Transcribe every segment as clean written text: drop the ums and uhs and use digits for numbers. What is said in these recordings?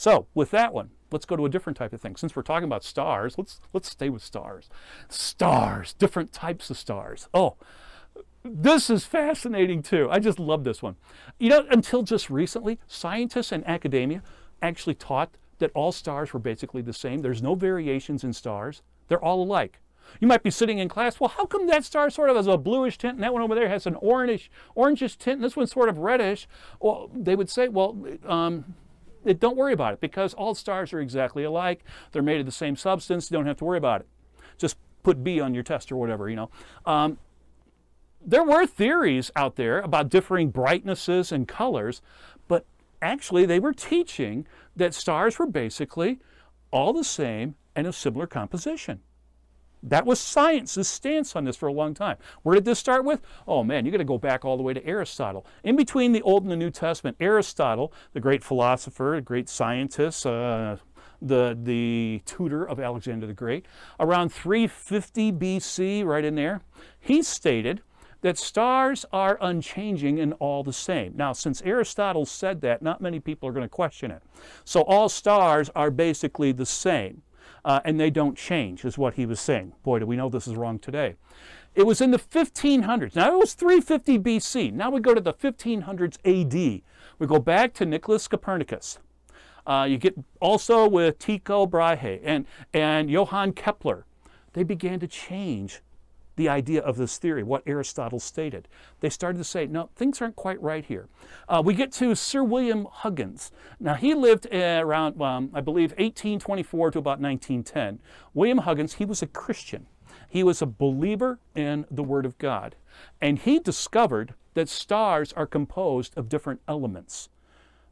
So with that one, let's go to a different type of thing. Since we're talking about stars, let's stay with stars. Stars, different types of stars. Oh, this is fascinating too. I just love this one. You know, until just recently, scientists and academia actually taught that all stars were basically the same. There's no variations in stars. They're all alike. You might be sitting in class, well, how come that star sort of has a bluish tint and that one over there has an orangish tint and this one's sort of reddish? Well, they would say, well, don't worry about it because all stars are exactly alike. They're made of the same substance. You don't have to worry about it. Just put B on your test or whatever, you know. There were theories out there about differing brightnesses and colors, but actually they were teaching that stars were basically all the same and of similar composition. That was science's stance on this for a long time. Where did this start with? Oh man, you got to go back all the way to Aristotle. In between the Old and the New Testament, Aristotle, the great philosopher, the great scientist, the tutor of Alexander the Great, around 350 BC, right in there, he stated that stars are unchanging and all the same. Now, since Aristotle said that, not many people are going to question it. So all stars are basically the same. And they don't change, is what he was saying. Boy, do we know this is wrong today. It was in the 1500s. Now, it was 350 BC. Now we go to the 1500s AD. We go back to Nicholas Copernicus. You get also with Tycho Brahe and Johann Kepler. They began to change the idea of this theory, what Aristotle stated. They started to say, no, things aren't quite right here. We get to Sir William Huggins. Now, he lived around, I believe, 1824 to about 1910. William Huggins, he was a Christian. He was a believer in the Word of God. And he discovered that stars are composed of different elements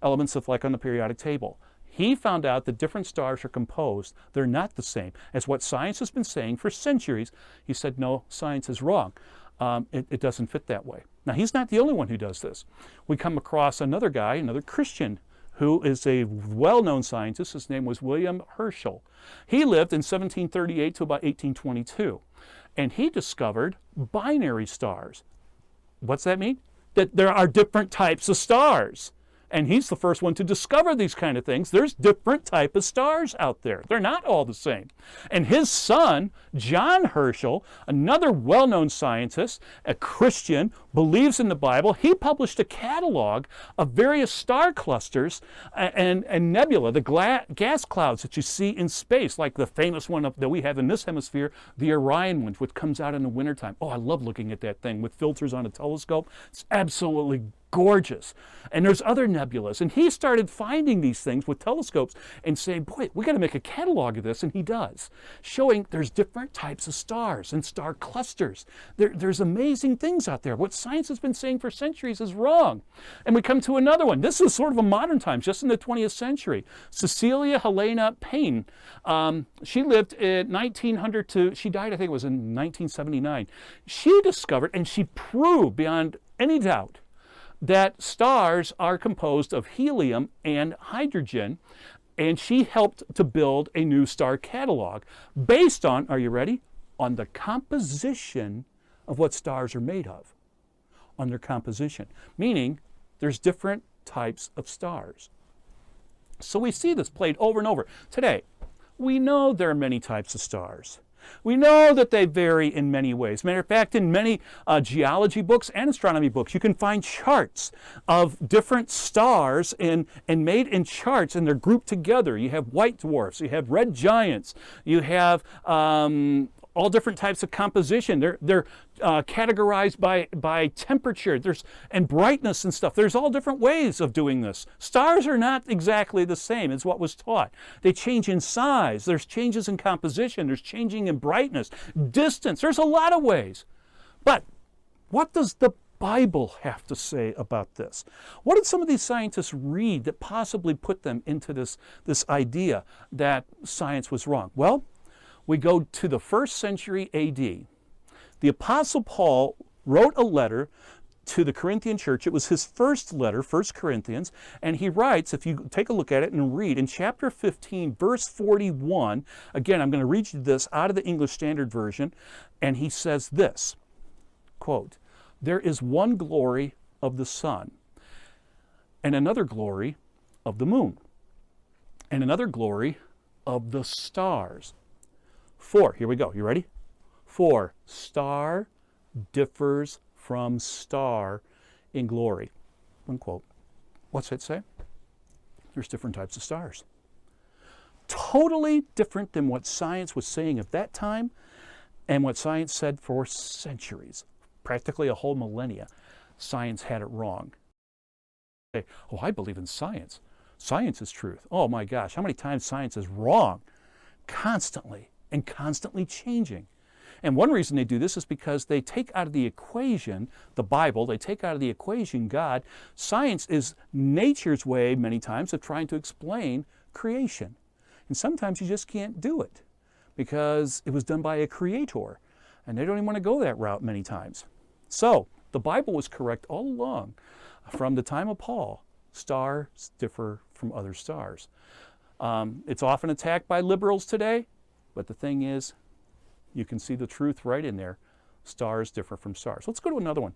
of like on the periodic table. He found out that different stars are composed. They're not the same as what science has been saying for centuries. He said, no, science is wrong. It doesn't fit that way. Now, he's not the only one who does this. We come across another guy, another Christian, who is a well-known scientist. His name was William Herschel. He lived in 1738 to about 1822. And he discovered binary stars. What's that mean? That there are different types of stars. And he's the first one to discover these kind of things. There's different type of stars out there. They're not all the same. And his son, John Herschel, another well-known scientist, a Christian, believes in the Bible, he published a catalog of various star clusters and nebula, the gas clouds that you see in space, like the famous one that we have in this hemisphere, the Orion one, which comes out in the wintertime. Oh, I love looking at that thing with filters on a telescope. It's absolutely gorgeous. And there's other nebulas. And he started finding these things with telescopes and saying, boy, we got to make a catalog of this. And he does, showing there's different types of stars and star clusters. There's amazing things out there. What science has been saying for centuries is wrong. And we come to another one. This is sort of a modern time, just in the 20th century. Cecilia Helena Payne. She lived in 1900 to, she died, I think it was in 1979. She discovered, and she proved beyond any doubt, that stars are composed of helium and hydrogen, and she helped to build a new star catalog based on, are you ready, on the composition of what stars are made of, on their composition, meaning there's different types of stars. So we see this played over and over. Today, we know there are many types of stars. We know that they vary in many ways. Matter of fact, in many geology books and astronomy books, you can find charts of different stars and made in charts, and they're grouped together. You have white dwarfs, you have red giants, you have all different types of composition. They're categorized by temperature and brightness and stuff. There's all different ways of doing this. Stars are not exactly the same as what was taught. They change in size. There's changes in composition. There's changing in brightness, distance. There's a lot of ways. But what does the Bible have to say about this? What did some of these scientists read that possibly put them into this idea that science was wrong? Well, we go to the 1st century AD. The Apostle Paul wrote a letter to the Corinthian church. It was his first letter, 1 Corinthians, and he writes, if you take a look at it and read, in chapter 15, verse 41, again, I'm going to read you this out of the English Standard Version, and he says this, quote, "There is one glory of the sun, and another glory of the moon, And another glory of the stars. For, here we go, you ready? For star differs from star in glory. Unquote. What's it say? There's different types of stars. Totally different than what science was saying at that time and what science said for centuries. Practically a whole millennia. Science had it wrong. Okay. Oh, I believe in science. Science is truth. Oh my gosh, how many times science is wrong? Constantly, and constantly changing. And one reason they do this is because they take out of the equation the Bible, they take out of the equation God. Science is nature's way, many times, of trying to explain creation. And sometimes you just can't do it because it was done by a creator. And they don't even want to go that route many times. So, the Bible was correct all along. From the time of Paul, stars differ from other stars. It's often attacked by liberals today, but the thing is, you can see the truth right in there. Stars differ from stars. Let's go to another one.